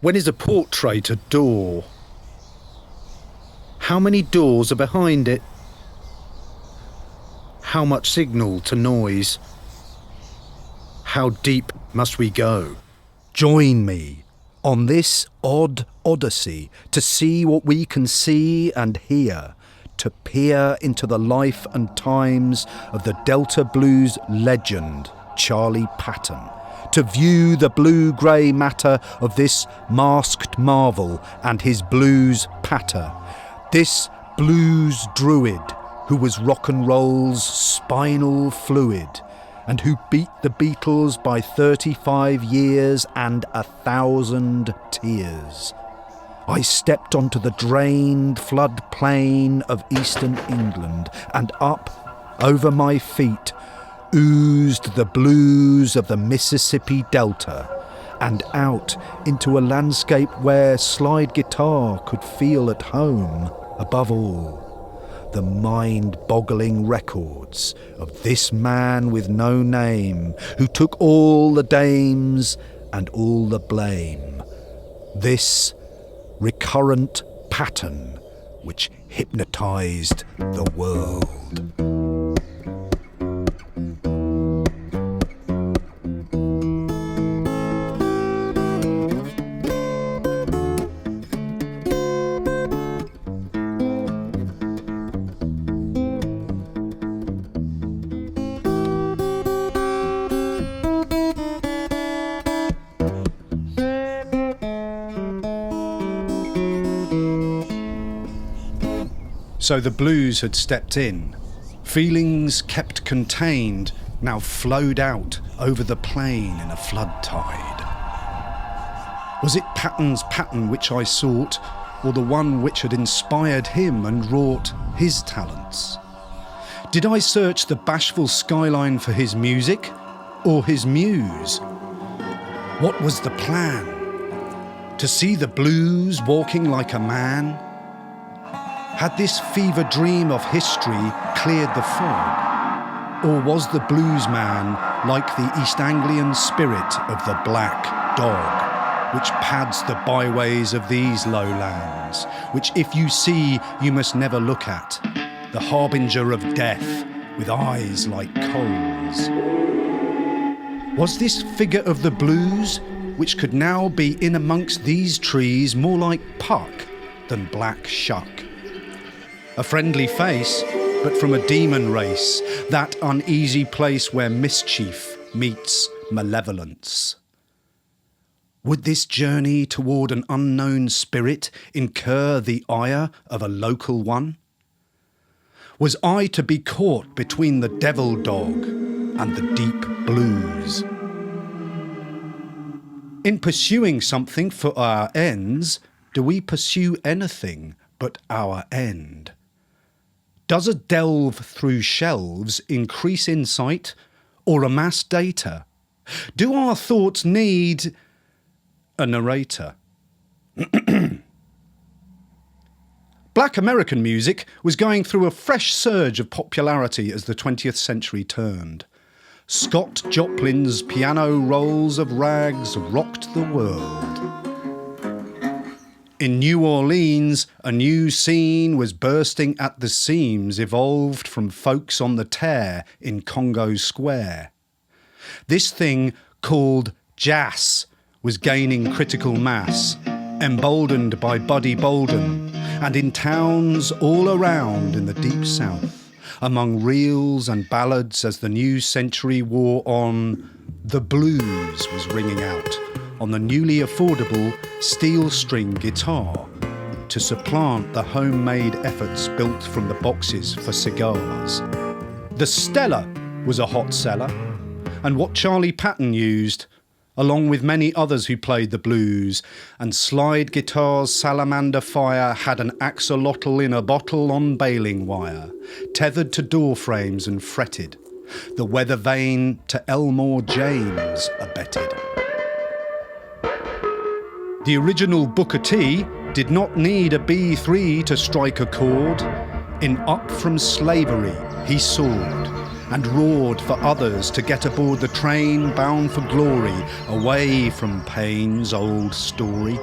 When is a portrait a door? How many doors are behind it? How much signal to noise? How deep must we go? Join me on this odd odyssey to see what we can see and hear, to peer into the life and times of the Delta blues legend, Charlie Patton, to view the blue-grey matter of this masked marvel and his blues patter, this blues druid who was rock and roll's spinal fluid, and who beat the Beatles by 35 years and 1,000 tears. I stepped onto the drained floodplain of eastern England, and up, over my feet, oozed the blues of the Mississippi Delta, and out into a landscape where slide guitar could feel at home. Above all, the mind-boggling records of this man with no name, who took all the dames and all the blame. This Recurrent Patton, which hypnotized the world. So the blues had stepped in. Feelings kept contained now flowed out over the plain in a flood tide. Was it Patton's pattern which I sought, or the one which had inspired him and wrought his talents? Did I search the bashful skyline for his music, or his muse? What was the plan? To see the blues walking like a man? Had this fever dream of history cleared the fog? Or was the bluesman like the East Anglian spirit of the black dog, which pads the byways of these lowlands, which if you see, you must never look at, the harbinger of death with eyes like coals? Was this figure of the blues, which could now be in amongst these trees, more like Puck than Black Shuck? A friendly face, but from a demon race, that uneasy place where mischief meets malevolence. Would this journey toward an unknown spirit incur the ire of a local one? Was I to be caught between the devil dog and the deep blues? In pursuing something for our ends, do we pursue anything but our end? Does a delve through shelves increase insight or amass data? Do our thoughts need a narrator? Black American music was going through a fresh surge of popularity as the 20th century turned. Scott Joplin's piano rolls of rags rocked the world. In New Orleans, a new scene was bursting at the seams, evolved from folks on the tear in Congo Square. This thing called jazz was gaining critical mass, emboldened by Buddy Bolden, and in towns all around in the Deep South, among reels and ballads as the new century wore on, the blues was ringing out on the newly affordable steel string guitar to supplant the homemade efforts built from the boxes for cigars. The Stella was a hot seller, and what Charlie Patton used, along with many others who played the blues, and slide guitar's salamander fire had an axolotl in a bottle on baling wire, tethered to door frames and fretted. The weather vane to Elmore James abetted. The original Booker T did not need a B3 to strike a chord. In Up From Slavery he soared, and roared for others to get aboard the train bound for glory, away from pain's old story.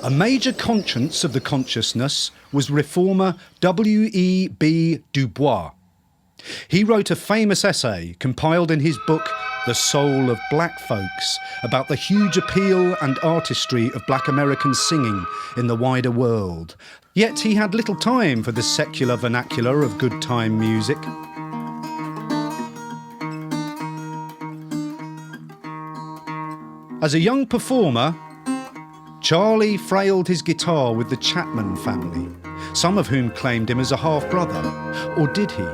A major conscience of the consciousness was reformer W.E.B. Du Bois. He wrote a famous essay compiled in his book The Soul of Black Folks about the huge appeal and artistry of black American singing in the wider world. Yet he had little time for the secular vernacular of good time music. As a young performer, Charlie frailed his guitar with the Chapman family, some of whom claimed him as a half-brother. Or did he?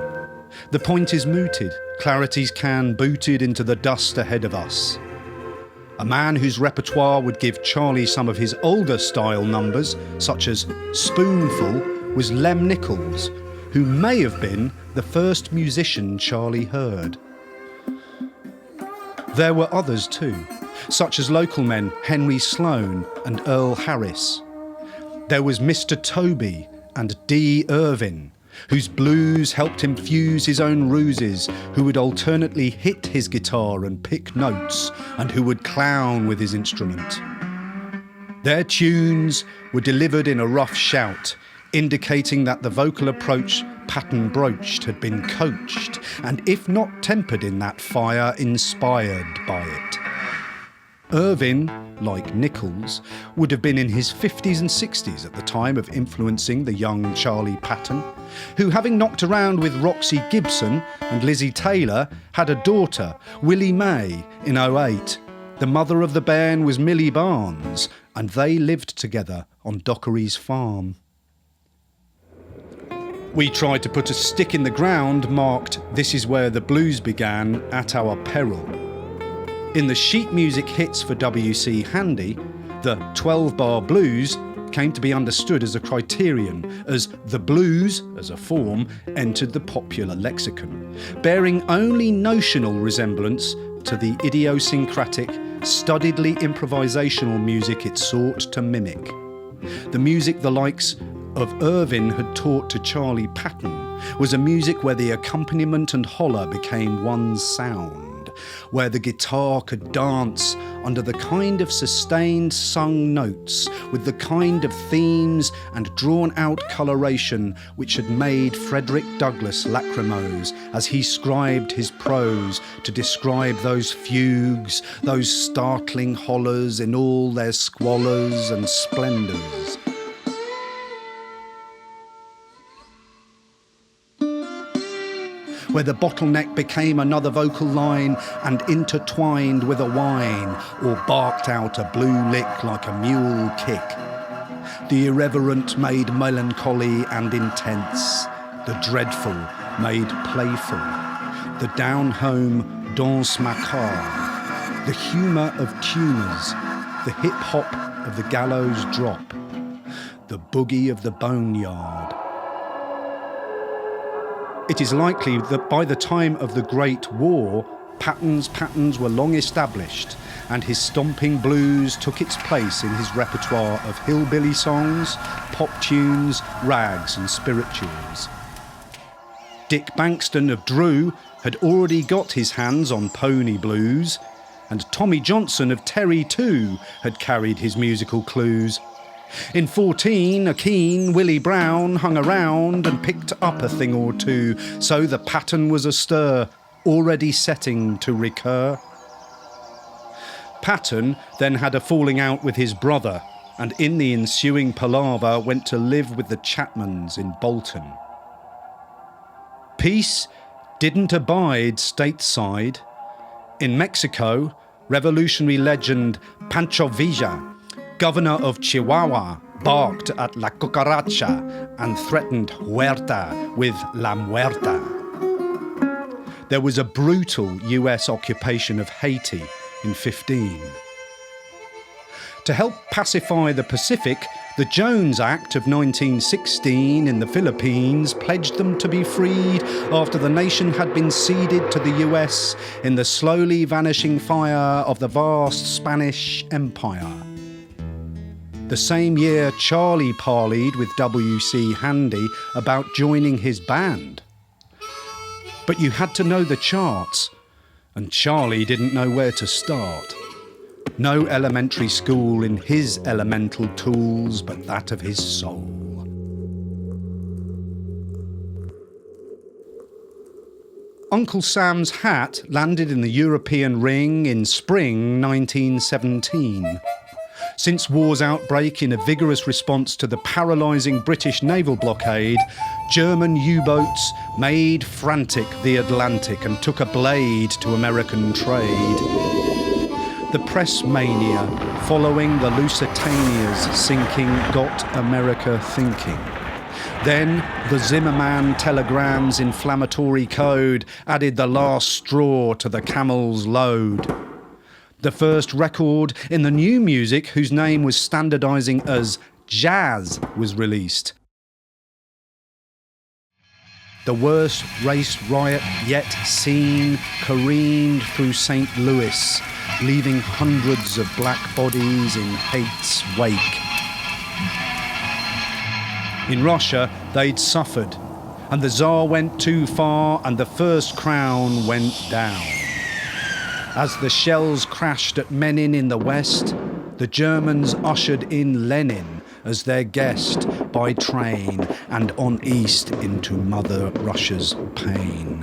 The point is mooted, clarity's can booted into the dust ahead of us. A man whose repertoire would give Charlie some of his older style numbers, such as Spoonful, was Lem Nichols, who may have been the first musician Charlie heard. There were others too, such as local men Henry Sloan and Earl Harris. There was Mr. Toby and D. Irvin, whose blues helped him fuse his own ruses, who would alternately hit his guitar and pick notes, and who would clown with his instrument. Their tunes were delivered in a rough shout, indicating that the vocal approach Patton broached had been coached, and if not tempered in that fire, inspired by it. Irvin, like Nichols, would have been in his 50s and 60s at the time of influencing the young Charlie Patton, who, having knocked around with Roxy Gibson and Lizzie Taylor, had a daughter, Willie Mae, in '08. The mother of the bairn was Millie Barnes, and they lived together on Dockery's farm. We tried to put a stick in the ground marked "This is where the blues began" at our peril. In the sheet music hits for W.C. Handy, the 12-bar blues came to be understood as a criterion, as the blues, as a form, entered the popular lexicon, bearing only notional resemblance to the idiosyncratic, studiedly improvisational music it sought to mimic. The music the likes of Irvin had taught to Charlie Patton was a music where the accompaniment and holler became one sound, where the guitar could dance under the kind of sustained sung notes with the kind of themes and drawn-out coloration which had made Frederick Douglass lachrymose as he scribed his prose to describe those fugues, those startling hollers in all their squalors and splendours. Where the bottleneck became another vocal line and intertwined with a whine, or barked out a blue lick like a mule kick. The irreverent made melancholy and intense, the dreadful made playful, the down-home danse macabre, the humour of tuners, the hip-hop of the gallows drop, the boogie of the boneyard. It is likely that by the time of the Great War, Patton's patterns were long established, and his stomping blues took its place in his repertoire of hillbilly songs, pop tunes, rags and spirituals. Dick Bankston of Drew had already got his hands on pony blues, and Tommy Johnson of Terry too had carried his musical clues. In 14, a keen Willie Brown hung around and picked up a thing or two, so the Patton was astir, already setting to recur. Patton then had a falling out with his brother, and in the ensuing palaver went to live with the Chapmans in Bolton. Peace didn't abide stateside. In Mexico, revolutionary legend Pancho Villa, governor of Chihuahua, barked at La Cucaracha and threatened Huerta with La Muerta. There was a brutal US occupation of Haiti in 15. To help pacify the Pacific, the Jones Act of 1916 in the Philippines pledged them to be freed after the nation had been ceded to the US in the slowly vanishing fire of the vast Spanish Empire. The same year, Charlie parleyed with W.C. Handy about joining his band. But you had to know the charts, and Charlie didn't know where to start. No elementary school in his elemental tools but that of his soul. Uncle Sam's Hat landed in the European ring in spring 1917. Since war's outbreak, in a vigorous response to the paralysing British naval blockade, German U-boats made frantic the Atlantic and took a blade to American trade. The press mania following the Lusitania's sinking got America thinking. Then the Zimmerman telegram's inflammatory code added the last straw to the camel's load. The first record in the new music, whose name was standardising as jazz, was released. The worst race riot yet seen careened through St. Louis, leaving hundreds of black bodies in hate's wake. In Russia, they'd suffered, and the Tsar went too far and the first crown went down. As the shells crashed at Menin in the west, the Germans ushered in Lenin as their guest by train and on east into Mother Russia's pain.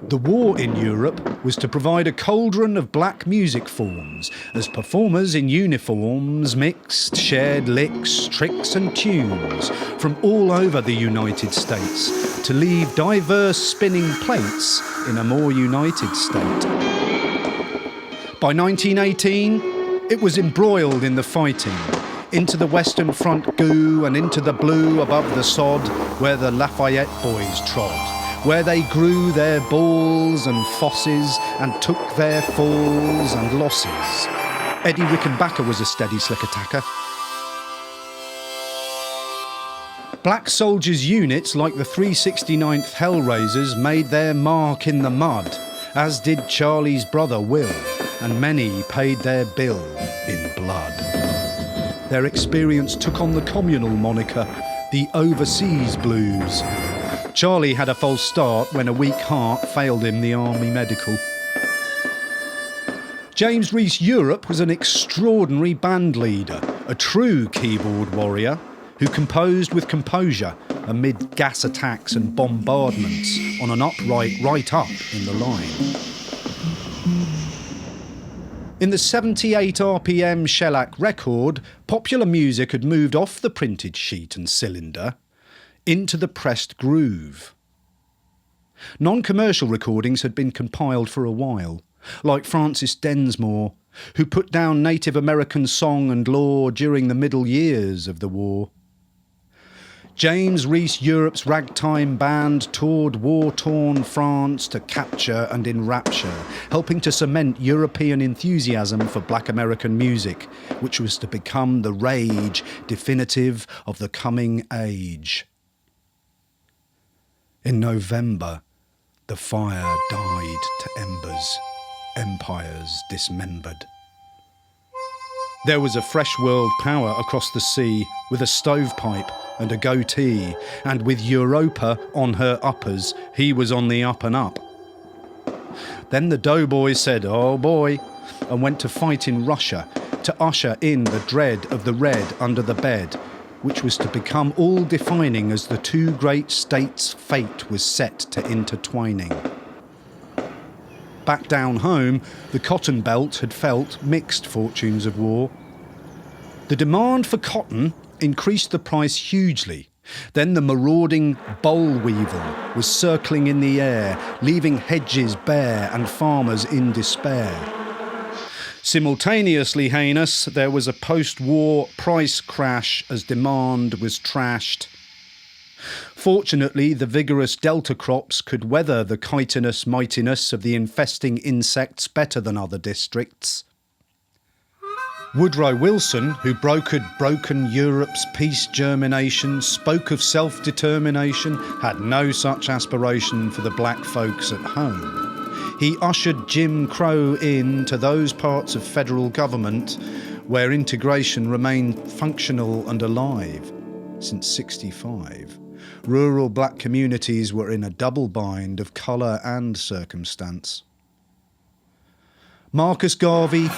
The war in Europe was to provide a cauldron of black music forms as performers in uniforms mixed, shared licks, tricks and tunes from all over the United States to leave diverse spinning plates in a more united state. By 1918, it was embroiled in the fighting, into the Western Front goo and into the blue above the sod where the Lafayette boys trod, where they grew their balls and fosses and took their falls and losses. Eddie Rickenbacker was a steady slick attacker. Black soldiers' units like the 369th Hellraisers made their mark in the mud, as did Charlie's brother Will, and many paid their bill in blood. Their experience took on the communal moniker, the Overseas Blues. Charlie had a false start when a weak heart failed him the army medical. James Reese Europe was an extraordinary band leader, a true keyboard warrior who composed with composure amid gas attacks and bombardments on an upright right up in the line. In the 78 RPM shellac record, popular music had moved off the printed sheet and cylinder into the pressed groove. Non-commercial recordings had been compiled for a while, like Francis Densmore, who put down Native American song and lore during the middle years of the war. James Reese Europe's ragtime band toured war-torn France to capture and enrapture, helping to cement European enthusiasm for black American music, which was to become the rage definitive of the coming age. In November, the fire died to embers, empires dismembered. There was a fresh world power across the sea with a stovepipe and a goatee, and with Europa on her uppers, he was on the up and up. Then the doughboys said, "Oh boy," and went to fight in Russia to usher in the dread of the red under the bed, which was to become all-defining as the two great states' fate was set to intertwining. Back down home, the Cotton Belt had felt mixed fortunes of war. The demand for cotton increased the price hugely. Then the marauding boll weevil was circling in the air, leaving hedges bare and farmers in despair. Simultaneously heinous, there was a post-war price crash as demand was trashed. Fortunately, the vigorous delta crops could weather the chitinous mightiness of the infesting insects better than other districts. Woodrow Wilson, who brokered broken Europe's peace germination, spoke of self-determination, had no such aspiration for the black folks at home. He ushered Jim Crow in to those parts of federal government where integration remained functional and alive. Since '65, rural black communities were in a double bind of colour and circumstance. Marcus Garvey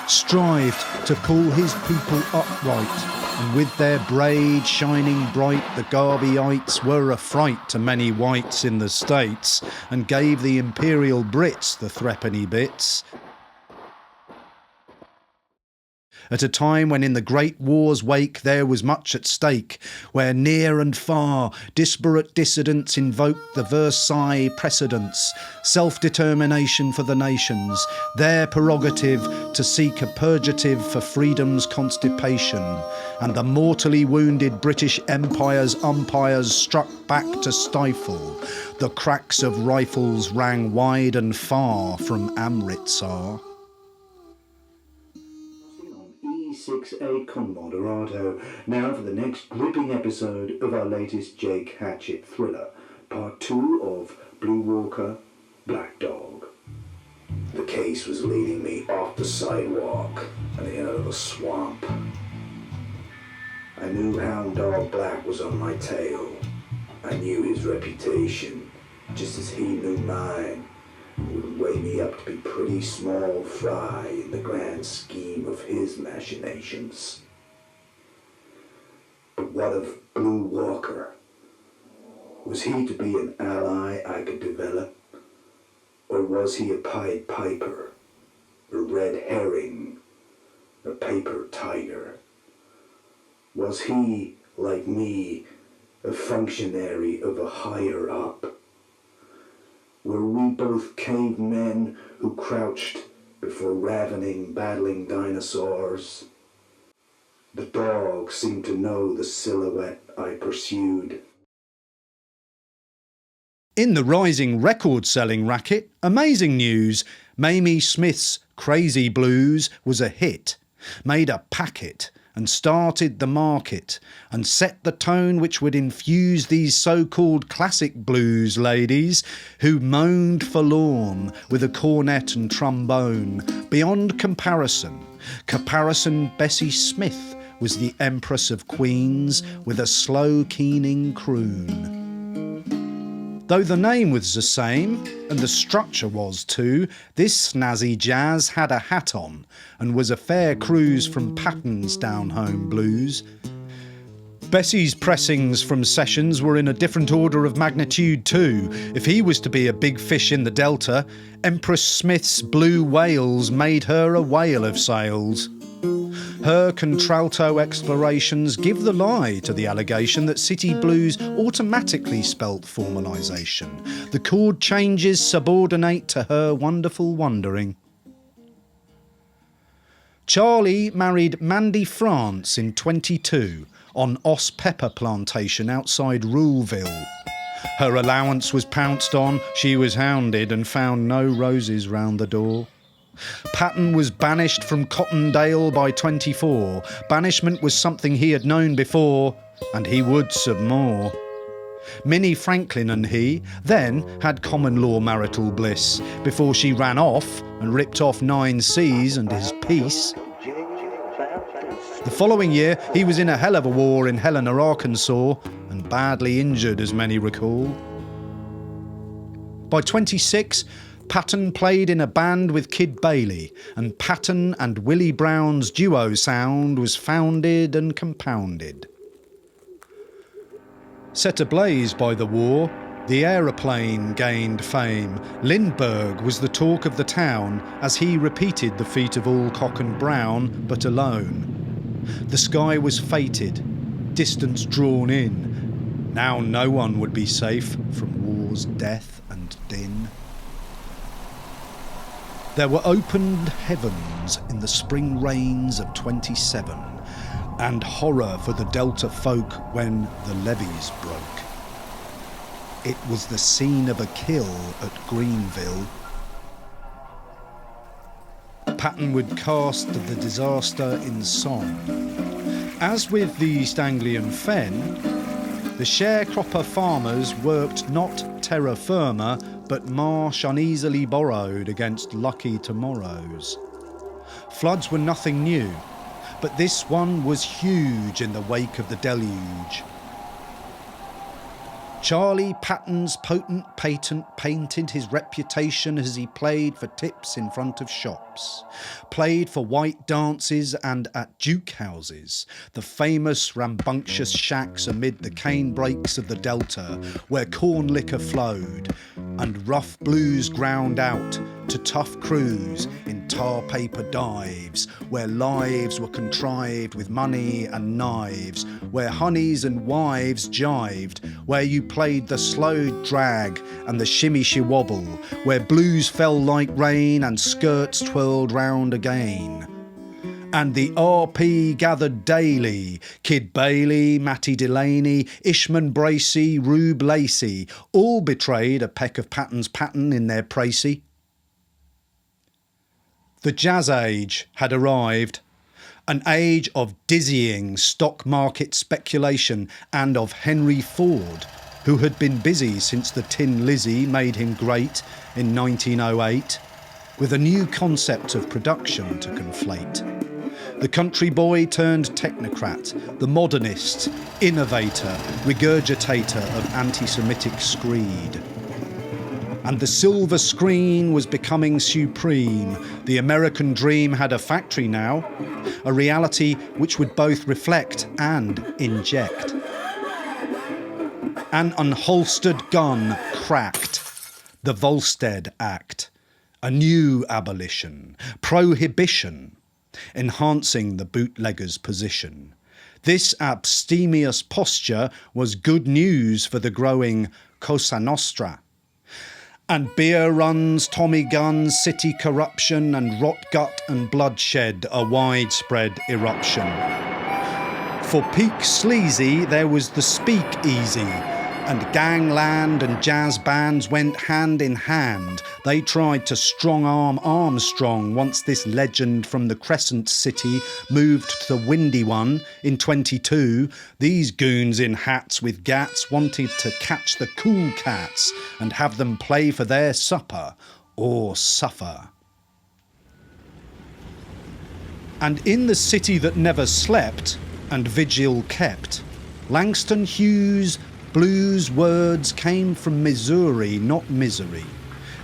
strived to pull his people upright, and with their braid shining bright, the Garveyites were a fright to many whites in the States, and gave the imperial Brits the threepenny bits. At a time when in the Great War's wake there was much at stake, where near and far disparate dissidents invoked the Versailles precedents, self-determination for the nations, their prerogative to seek a purgative for freedom's constipation, and the mortally wounded British Empire's umpires struck back to stifle, the cracks of rifles rang wide and far from Amritsar. E6A Moderato, now for the next gripping episode of our latest Jake Hatchett thriller, part 2 of Blue Walker, Black Dog. The case was leading me off the sidewalk and out of a swamp. I knew Hound Dog Black was on my tail. I knew his reputation, just as he knew mine. Would weigh me up to be pretty small fry in the grand scheme of his machinations. But what of Blue Walker? Was he to be an ally I could develop? Or was he a Pied Piper, a red herring, a paper tiger? Was he, like me, a functionary of a higher up? Were we both cavemen who crouched before ravening, battling dinosaurs? The dog seemed to know the silhouette I pursued. In the rising record-selling racket, amazing news. Mamie Smith's Crazy Blues was a hit, made a packet, and started the market, and set the tone which would infuse these so-called classic blues ladies, who moaned forlorn with a cornet and trombone. Beyond comparison, Bessie Smith was the Empress of Queens with a slow keening croon. Though the name was the same, and the structure was too, this snazzy jazz had a hat on, and was a fair cruise from Patton's down-home blues. Bessie's pressings from sessions were in a different order of magnitude too. If he was to be a big fish in the Delta, Empress Smith's blue whales made her a whale of sales. Her contralto explorations give the lie to the allegation that city blues automatically spelt formalisation. The chord changes subordinate to her wonderful wondering. Charlie married Mandy France in 22 on Os Pepper plantation outside Ruleville. Her allowance was pounced on, she was hounded and found no roses round the door. Patton was banished from Cottondale by 24. Banishment was something he had known before, and he would some more. Minnie Franklin and he then had common law marital bliss before she ran off and ripped off 9 C's and his piece. The following year he was in a hell of a war in Helena, Arkansas, and badly injured, as many recall. By 26, Patton played in a band with Kid Bailey, and Patton and Willie Brown's duo sound was founded and compounded. Set ablaze by the war, the aeroplane gained fame. Lindbergh was the talk of the town as he repeated the feat of Alcock and Brown, but alone. The sky was fated, distance drawn in. Now no one would be safe from war's death and din. There were opened heavens in the spring rains of 27, and horror for the Delta folk when the levees broke. It was the scene of a kill at Greenville. Patton would cast the disaster in song. As with the East Anglian Fen, the sharecropper farmers worked not terra firma, but marsh uneasily borrowed against lucky tomorrows. Floods were nothing new, but this one was huge in the wake of the deluge. Charlie Patton's potent patent painted his reputation as he played for tips in front of shops, played for white dances and at duke houses, the famous rambunctious shacks amid the cane brakes of the Delta, where corn liquor flowed, and rough blues ground out to tough crews in tar paper dives, where lives were contrived with money and knives, where honeys and wives jived, where you played the slow drag and the shimmy she wobble, where blues fell like rain and skirts twirled round again. And the RP gathered daily, Kid Bailey, Matty Delaney, Ishman Bracey, Rube Lacey, all betrayed a peck of Patton's pattern in their précis. The jazz age had arrived, an age of dizzying stock market speculation and of Henry Ford, who had been busy since the Tin Lizzie made him great in 1908, with a new concept of production to conflate. The country boy turned technocrat, the modernist, innovator, regurgitator of anti-Semitic screed. And the silver screen was becoming supreme. The American dream had a factory now, a reality which would both reflect and inject. An unholstered gun cracked. The Volstead Act. A new abolition. Prohibition. Enhancing the bootlegger's position. This abstemious posture was good news for the growing Cosa Nostra. And beer runs, Tommy guns, city corruption and rot gut and bloodshed, a widespread eruption. For peak sleazy there was the speak-easy, and gangland and jazz bands went hand in hand. They tried to strong-arm Armstrong once this legend from the Crescent City moved to the Windy One in 22. These goons in hats with gats wanted to catch the cool cats and have them play for their supper or suffer. And in the city that never slept and vigil kept, Langston Hughes' blues words came from Missouri, not misery,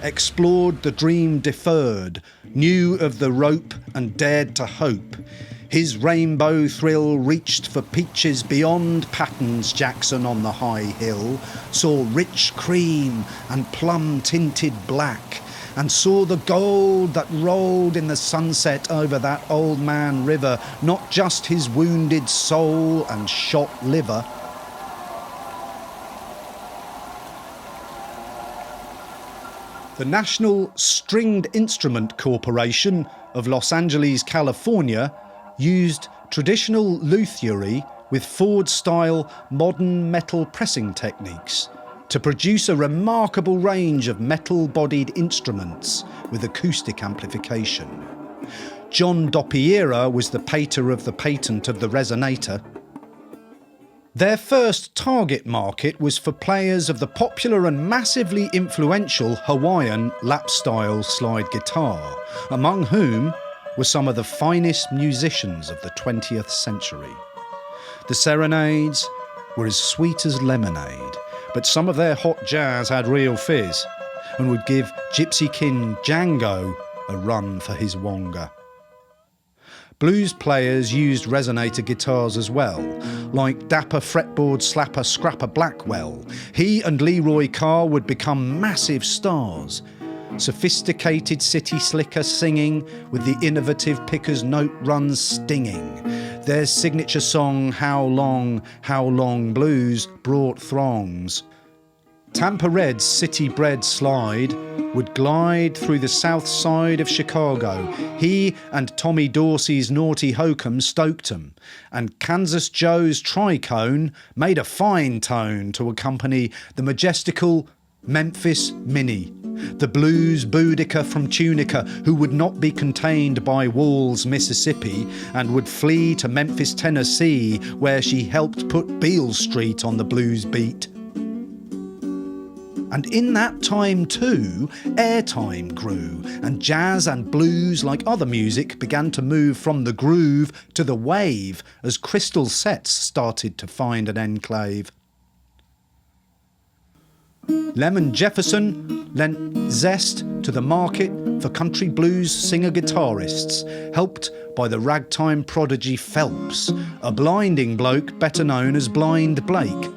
explored the dream deferred, knew of the rope and dared to hope. His rainbow thrill reached for peaches beyond Patton's Jackson on the high hill, saw rich cream and plum-tinted black, and saw the gold that rolled in the sunset over that old man river, not just his wounded soul and shot liver. The National Stringed Instrument Corporation of Los Angeles, California, used traditional luthiery with Ford-style modern metal pressing techniques to produce a remarkable range of metal-bodied instruments with acoustic amplification. John Doppiera was the pater of the patent of the resonator. Their first target market was for players of the popular and massively influential Hawaiian lap-style slide guitar, among whom were some of the finest musicians of the 20th century. The serenades were as sweet as lemonade, but some of their hot jazz had real fizz and would give Gypsy King Django a run for his wonga. Blues players used resonator guitars as well, like dapper fretboard slapper Scrapper Blackwell. He and Leroy Carr would become massive stars. Sophisticated city slicker singing with the innovative picker's note runs stinging. Their signature song, How Long Blues, brought throngs. Tampa Red's city-bred slide would glide through the south side of Chicago. He and Tommy Dorsey's Naughty Hokum stoked 'em, and Kansas Joe's tricone made a fine tone to accompany the majestical Memphis Minnie, the blues Boudica from Tunica, who would not be contained by Walls, Mississippi, and would flee to Memphis, Tennessee, where she helped put Beale Street on the blues beat. And in that time too, airtime grew, and jazz and blues, like other music, began to move from the groove to the wave as crystal sets started to find an enclave. Lemon Jefferson lent zest to the market for country blues singer-guitarists, helped by the ragtime prodigy Phelps, a blinding bloke better known as Blind Blake.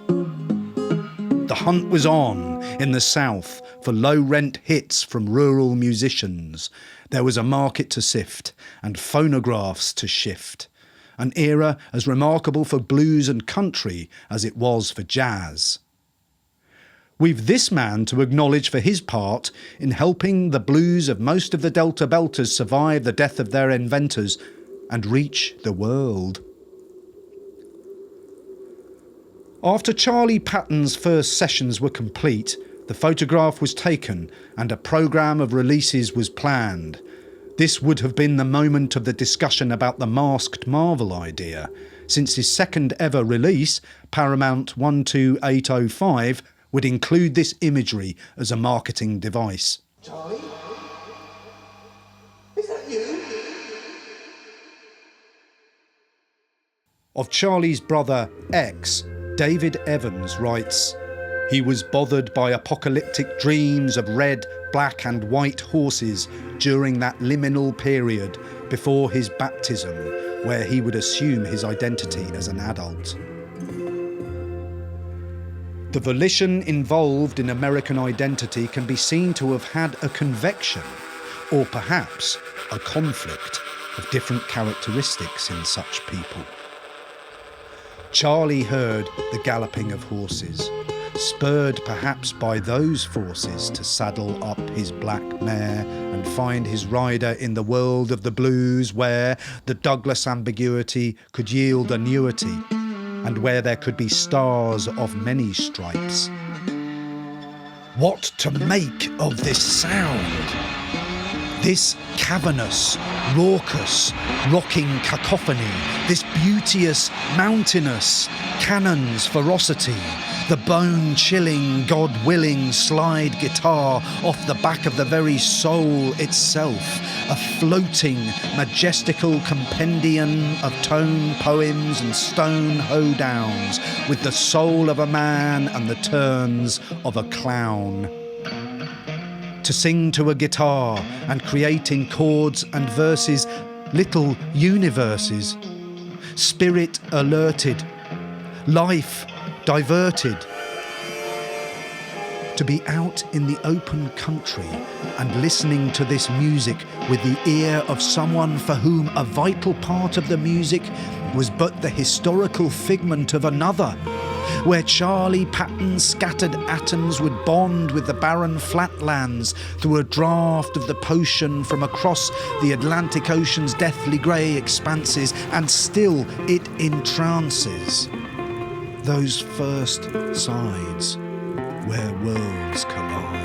The hunt was on in the South for low-rent hits from rural musicians. There was a market to sift and phonographs to shift. An era as remarkable for blues and country as it was for jazz. We've this man to acknowledge for his part in helping the blues of most of the Delta Belters survive the death of their inventors and reach the world. After Charlie Patton's first sessions were complete, the photograph was taken and a programme of releases was planned. This would have been the moment of the discussion about the Masked Marvel idea. Since his second ever release, Paramount 12805, would include this imagery as a marketing device. Charlie? Is that you? Of Charlie's brother X, David Evans writes, "He was bothered by apocalyptic dreams of red, black and white horses during that liminal period before his baptism, where he would assume his identity as an adult." The volition involved in American identity can be seen to have had a convection, or perhaps a conflict, of different characteristics in such people. Charlie heard the galloping of horses, spurred perhaps by those forces to saddle up his black mare and find his rider in the world of the blues where the Douglas ambiguity could yield annuity, and where there could be stars of many stripes. What to make of this sound? This cavernous, raucous, rocking cacophony, this beauteous, mountainous cannon's ferocity, the bone-chilling, God-willing slide guitar off the back of the very soul itself, a floating, majestical compendium of tone poems and stone hoedowns, with the soul of a man and the turns of a clown. To sing to a guitar and create in chords and verses little universes, spirit alerted, life diverted. To be out in the open country and listening to this music with the ear of someone for whom a vital part of the music was but the historical figment of another, where Charlie Patton's scattered atoms would bond with the barren flatlands through a draught of the potion from across the Atlantic Ocean's deathly grey expanses, and still it entrances those first sides where worlds collide.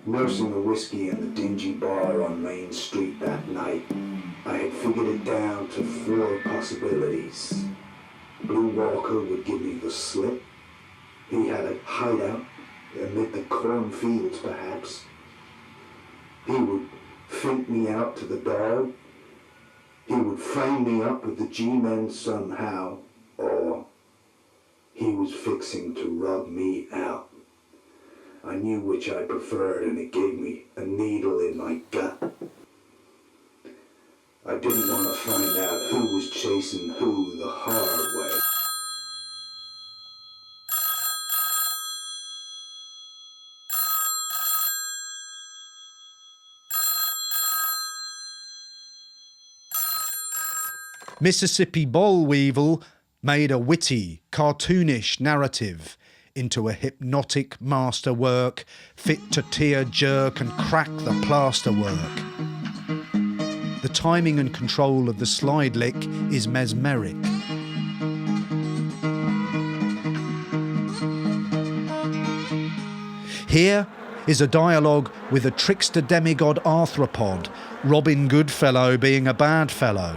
Nursing the whiskey in the dingy bar on Main Street that night, I had figured it down to 4 possibilities. Blue Walker would give me the slip. He had a hideout amid the cornfields, perhaps. He would fink me out to the dog. He would frame me up with the G-men somehow, or he was fixing to rub me out. I knew which I preferred, and it gave me a needle in my gut. I didn't want to find out who was chasing who the hard way. Mississippi Boll Weevil made a witty, cartoonish narrative into a hypnotic masterwork, fit to tear jerk and crack the plasterwork. The timing and control of the slide lick is mesmeric. Here is a dialogue with a trickster demigod arthropod, Robin Goodfellow being a bad fellow,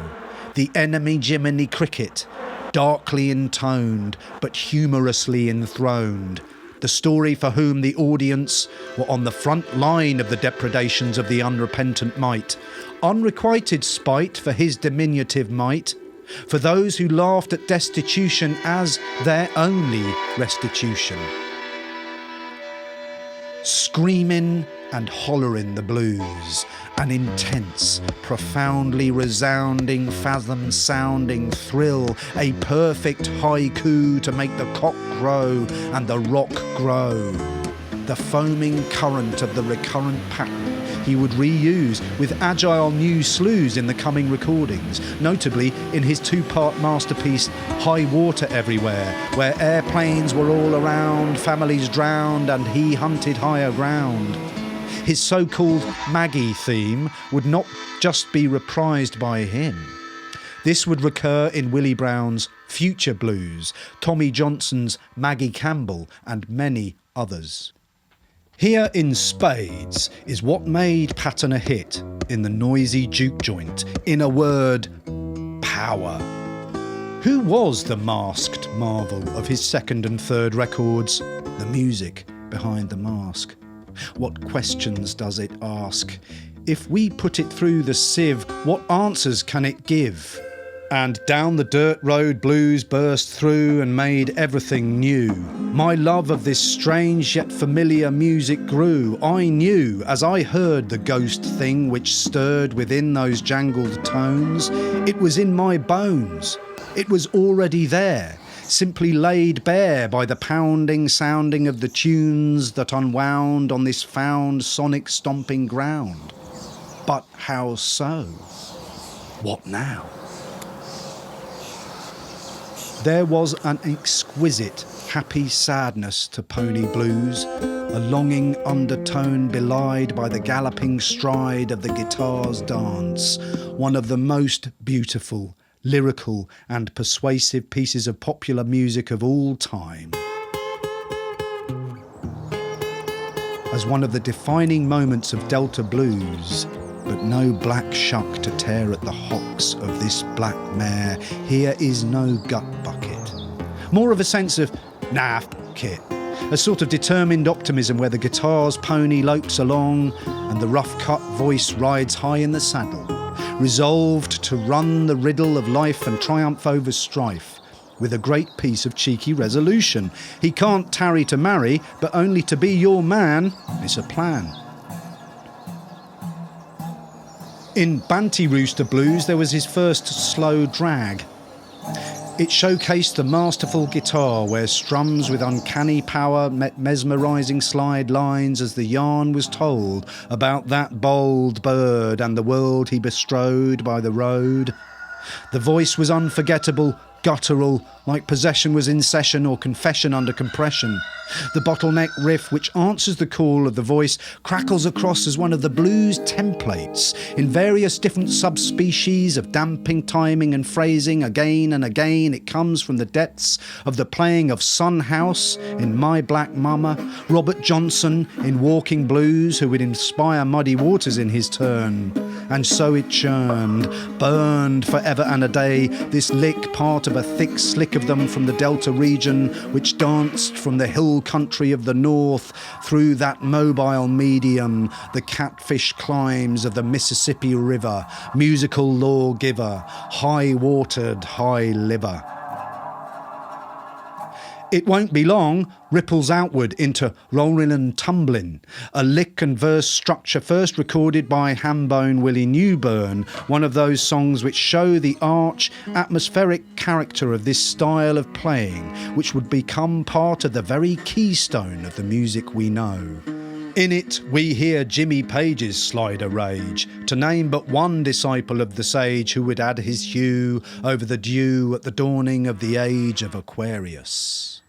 the enemy Jiminy Cricket, darkly intoned but humorously enthroned, the story for whom the audience were on the front line of the depredations of the unrepentant might, unrequited spite for his diminutive might, for those who laughed at destitution as their only restitution. Screaming and hollering the blues, an intense, profoundly resounding, fathom-sounding thrill, a perfect haiku to make the cock crow and the rock grow. The foaming current of the recurrent pattern he would reuse with agile new slews in the coming recordings, notably in his two-part masterpiece High Water Everywhere, where airplanes were all around, families drowned, and he hunted higher ground. His so-called Maggie theme would not just be reprised by him. This would recur in Willie Brown's Future Blues, Tommy Johnson's Maggie Campbell, and many others. Here in spades is what made Patton a hit in the noisy juke joint, in a word, power. Who was the masked marvel of his second and third records? The music behind the mask. What questions does it ask? If we put it through the sieve, what answers can it give? And down the dirt road blues burst through and made everything new. My love of this strange yet familiar music grew. I knew, as I heard the ghost thing which stirred within those jangled tones, it was in my bones. It was already there, simply laid bare by the pounding sounding of the tunes that unwound on this found sonic stomping ground. But how so? What now? There was an exquisite, happy sadness to Pony Blues, a longing undertone belied by the galloping stride of the guitar's dance, one of the most beautiful, lyrical and persuasive pieces of popular music of all time. As one of the defining moments of Delta Blues, but no black shuck to tear at the hocks of this black mare, here is no gut bucket. More of a sense of, nah, f*** it. A sort of determined optimism where the guitar's pony lopes along and the rough-cut voice rides high in the saddle, resolved to run the riddle of life and triumph over strife, with a great piece of cheeky resolution. He can't tarry to marry, but only to be your man is a plan. In Banty Rooster Blues, there was his first slow drag. It showcased the masterful guitar where strums with uncanny power met mesmerising slide lines as the yarn was told about that bold bird and the world he bestrode by the road. The voice was unforgettable, guttural, like possession was in session or confession under compression. The bottleneck riff, which answers the call of the voice, crackles across as one of the blues templates in various different subspecies of damping, timing and phrasing. Again and again it comes from the depths of the playing of Son House in My Black Mama, Robert Johnson in Walking Blues, who would inspire Muddy Waters in his turn. And so it churned, burned forever and a day, this lick, part of a thick slick of them from the Delta region, which danced from the hill country of the north through that mobile medium, the catfish climbs of the Mississippi River, musical lawgiver, high-watered high liver. It won't be long, ripples outward into rollin' and tumblin', a lick and verse structure first recorded by Hambone Willie Newburn, one of those songs which show the arch, atmospheric character of this style of playing, which would become part of the very keystone of the music we know. In it we hear Jimmy Page's slider rage, to name but one disciple of the sage who would add his hue over the dew at the dawning of the age of Aquarius.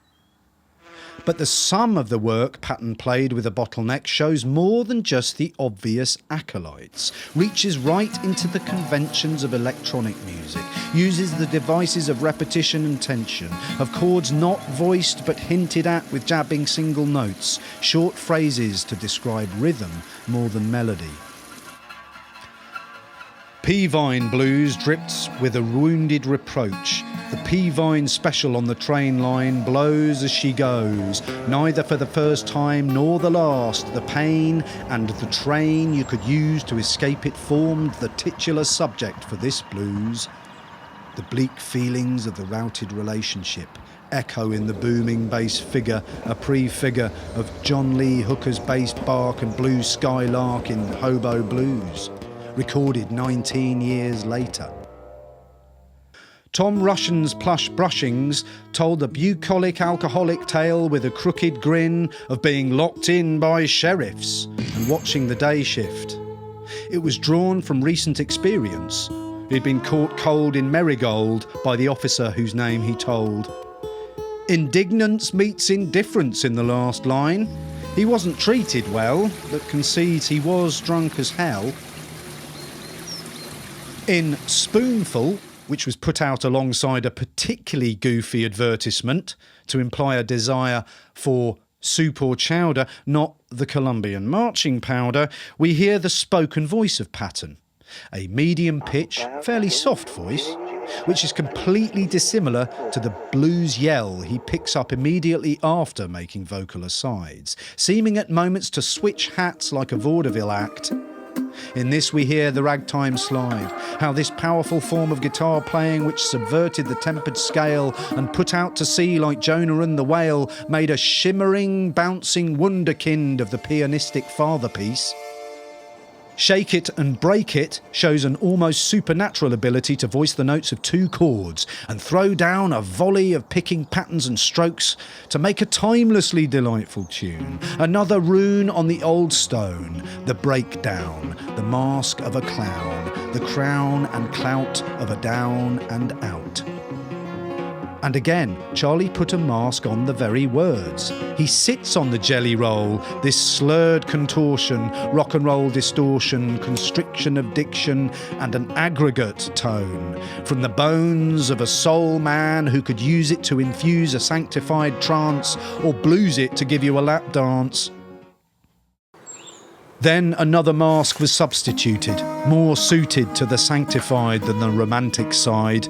But the sum of the work Patton played with a bottleneck shows more than just the obvious acolytes, reaches right into the conventions of electronic music, uses the devices of repetition and tension, of chords not voiced but hinted at with jabbing single notes, short phrases to describe rhythm more than melody. Peavine blues drips with a wounded reproach. The Peavine special on the train line blows as she goes, neither for the first time nor the last. The pain and the train you could use to escape it formed the titular subject for this blues. The bleak feelings of the routed relationship echo in the booming bass figure, a pre-figure of John Lee Hooker's bass bark and blue skylark in Hobo Blues, recorded 19 years later. Tom Rushen's Plush Brushings told a bucolic alcoholic tale with a crooked grin of being locked in by sheriffs and watching the day shift. It was drawn from recent experience. He'd been caught cold in Marigold by the officer whose name he told. Indignance meets indifference in the last line. He wasn't treated well, but concedes he was drunk as hell. In Spoonful, which was put out alongside a particularly goofy advertisement to imply a desire for soup or chowder, not the Colombian marching powder, we hear the spoken voice of Patton, a medium pitch, fairly soft voice, which is completely dissimilar to the blues yell he picks up immediately after making vocal asides, seeming at moments to switch hats like a vaudeville act. In this we hear the ragtime slide, how this powerful form of guitar playing which subverted the tempered scale and put out to sea like Jonah and the whale made a shimmering, bouncing wunderkind of the pianistic father piece. Shake It and Break It shows an almost supernatural ability to voice the notes of two chords and throw down a volley of picking patterns and strokes to make a timelessly delightful tune. Another rune on the old stone, the breakdown, the mask of a clown, the crown and clout of a down and out. And again, Charlie put a mask on the very words. He sits on the jelly roll, this slurred contortion, rock and roll distortion, constriction of diction, and an aggregate tone, from the bones of a soul man who could use it to infuse a sanctified trance, or blues it to give you a lap dance. Then another mask was substituted, more suited to the sanctified than the romantic side.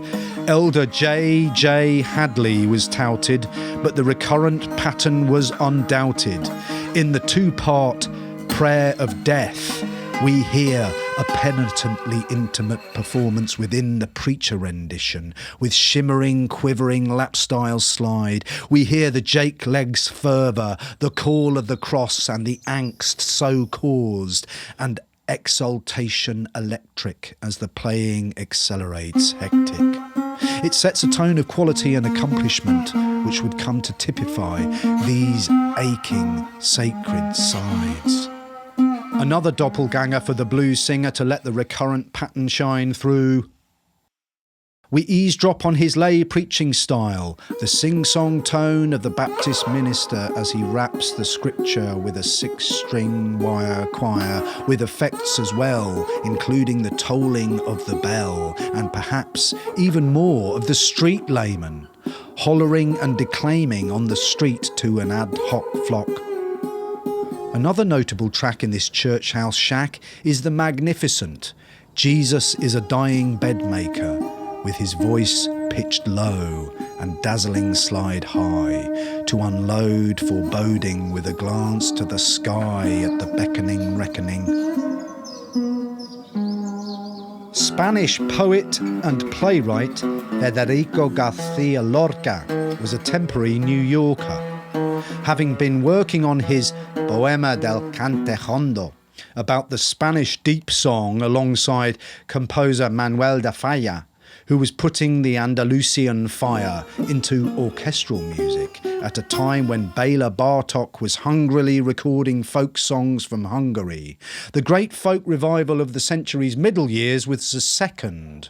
Elder J. Hadley was touted, but the recurrent pattern was undoubted. In the two-part Prayer of Death, we hear a penitently intimate performance within the preacher rendition, with shimmering, quivering lap-style slide. We hear the Jake legs fervour, the call of the cross and the angst so caused, and exaltation electric as the playing accelerates hectic. It sets a tone of quality and accomplishment which would come to typify these aching, sacred sides. Another doppelganger for the blues singer to let the recurrent pattern shine through. We eavesdrop on his lay preaching style, the sing-song tone of the Baptist minister as he raps the scripture with a 6-string wire choir, with effects as well, including the tolling of the bell, and perhaps even more of the street layman, hollering and declaiming on the street to an ad hoc flock. Another notable track in this church house shack is the magnificent Jesus is a Dying Bedmaker, with his voice pitched low and dazzling slide high, to unload foreboding with a glance to the sky at the beckoning reckoning. Spanish poet and playwright Federico García Lorca was a temporary New Yorker. Having been working on his Poema del Cante Hondo about the Spanish deep song alongside composer Manuel de Falla, who was putting the Andalusian fire into orchestral music at a time when Bela Bartok was hungrily recording folk songs from Hungary. The great folk revival of the century's middle years was the second.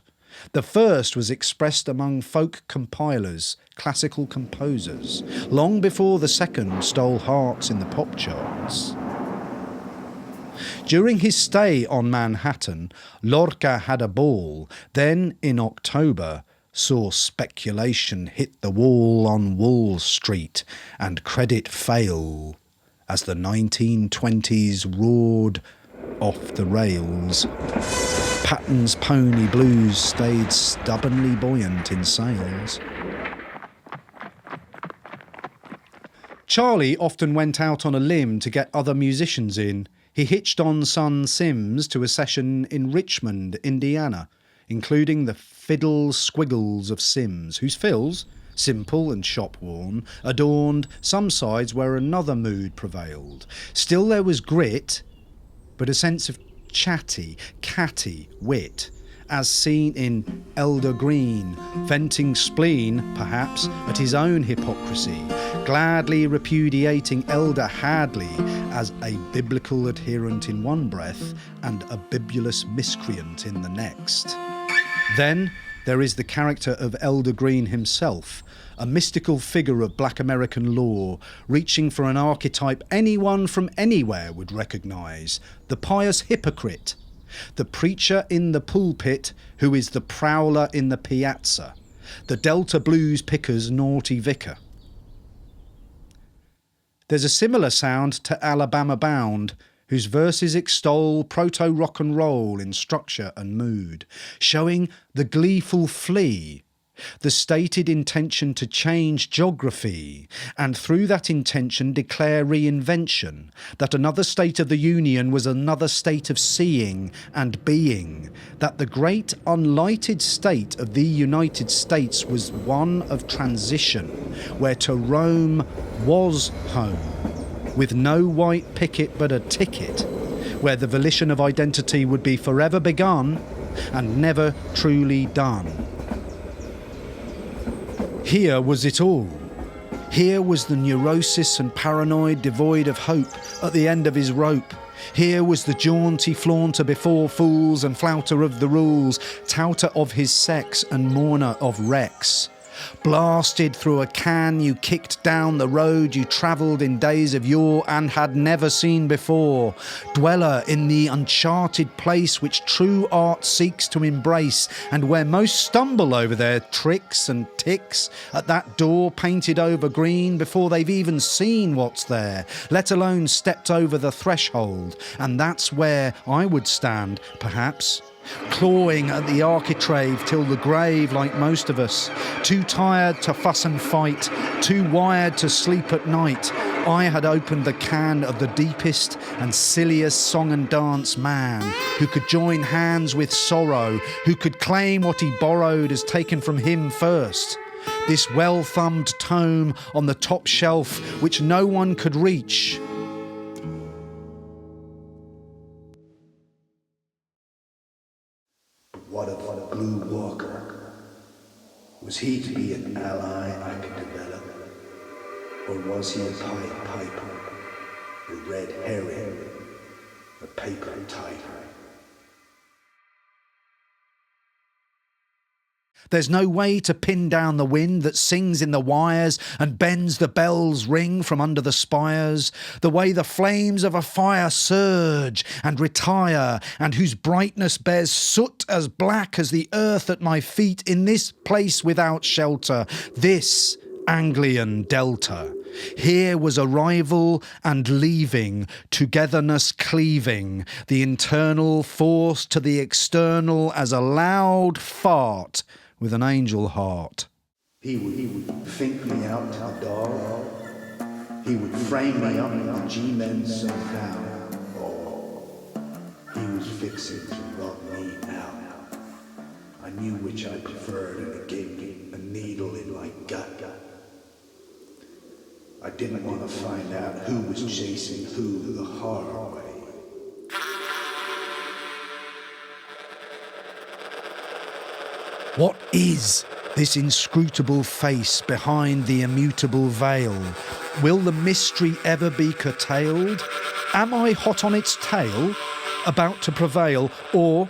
The first was expressed among folk compilers, classical composers, long before the second stole hearts in the pop charts. During his stay on Manhattan, Lorca had a ball, then in October saw speculation hit the wall on Wall Street and credit fail as the 1920s roared off the rails. Patton's pony blues stayed stubbornly buoyant in sales. Charlie often went out on a limb to get other musicians in. He hitched on son Sims to a session in Richmond, Indiana, including the fiddle squiggles of Sims, whose fills, simple and shop-worn, adorned some sides where another mood prevailed. Still there was grit, but a sense of chatty, catty wit, as seen in Elder Green, venting spleen, perhaps, at his own hypocrisy, gladly repudiating Elder Hadley as a biblical adherent in one breath and a bibulous miscreant in the next. Then there is the character of Elder Green himself, a mystical figure of black American law, reaching for an archetype anyone from anywhere would recognise, the pious hypocrite, the preacher in the pulpit who is the prowler in the piazza, the Delta blues picker's naughty vicar. There's a similar sound to Alabama Bound, whose verses extol proto-rock and roll in structure and mood, showing the gleeful flea, the stated intention to change geography, and through that intention declare reinvention, that another state of the Union was another state of seeing and being, that the great unlighted state of the United States was one of transition, where to roam was home, with no white picket but a ticket, where the volition of identity would be forever begun and never truly done. Here was it all. Here was the neurosis and paranoid devoid of hope at the end of his rope. Here was the jaunty flaunter before fools and flouter of the rules, touter of his sex and mourner of wrecks. Blasted through a can you kicked down the road you travelled in days of yore and had never seen before. Dweller in the uncharted place which true art seeks to embrace, and where most stumble over their tricks and ticks at that door painted over green before they've even seen what's there, let alone stepped over the threshold. And that's where I would stand, perhaps, clawing at the architrave till the grave, like most of us, too tired to fuss and fight, too wired to sleep at night. I had opened the can of the deepest and silliest song and dance man, who could join hands with sorrow, who could claim what he borrowed as taken from him first. This well-thumbed tome on the top shelf which no one could reach. What of Blue Walker? Was he to be an ally I could develop? Or was he a Pied Piper, a red herring, a paper tiger? There's no way to pin down the wind that sings in the wires and bends the bells ring from under the spires, the way the flames of a fire surge and retire, and whose brightness bears soot as black as the earth at my feet in this place without shelter, this Anglian Delta. Here was arrival and leaving, togetherness cleaving, the internal force to the external as a loud fart with an angel heart. He would think me out to the dog. He would frame me up in the G-men somehow. Oh, he was fixing to rub me out. I knew which I preferred, and it gave me a needle in my gut. I didn't want to find out who was chasing who the hard way. What is this inscrutable face behind the immutable veil? Will the mystery ever be curtailed? Am I hot on its tail, about to prevail, or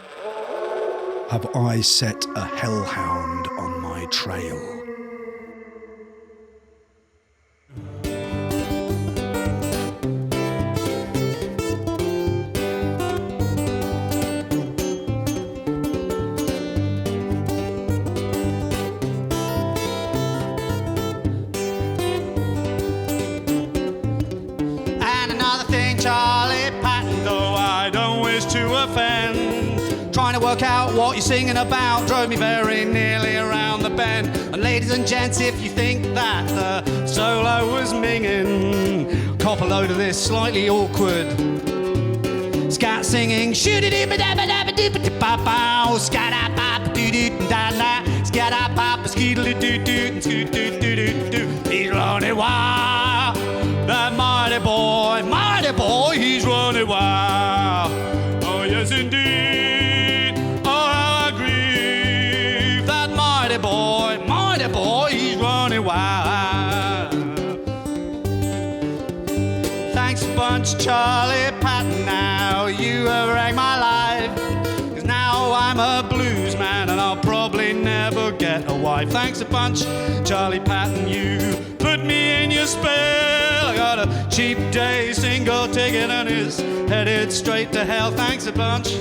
have I set a hellhound on my trail. And another thing, Charlie Patton, though I don't wish to offend, trying to work out what you're singing about drove me very nearly around the bend. And ladies and gents, if you think that the solo was minging, cop a load of this slightly awkward scat singing. Shoot-a-dee-ba-da-ba-da-ba-dee-ba-da-ba-bow, scat-a-bop-doo-doo-da-da, scat-a-bop-a-skeedly-doo-doo-doo-doo-doo-doo. He's running wild, that mighty boy, he's running wild. Oh yes indeed, oh how I grieve, that mighty boy, he's running wild. Thanks a bunch, Charlie Patton, now you have wrecked my life, 'cause now I'm a blues man and I'll probably never get a wife. Thanks a bunch, Charlie Patton, you put me in your spell. I got a cheap day single ticket and is headed straight to hell. Thanks a bunch.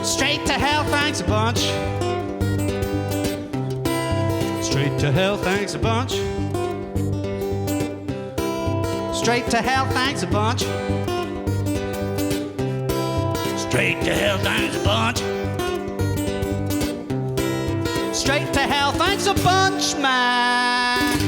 Straight to hell, thanks a bunch. Straight to hell, thanks a bunch. Straight to hell, thanks a bunch. Straight to hell, thanks a bunch. Straight to hell, thanks a bunch, man.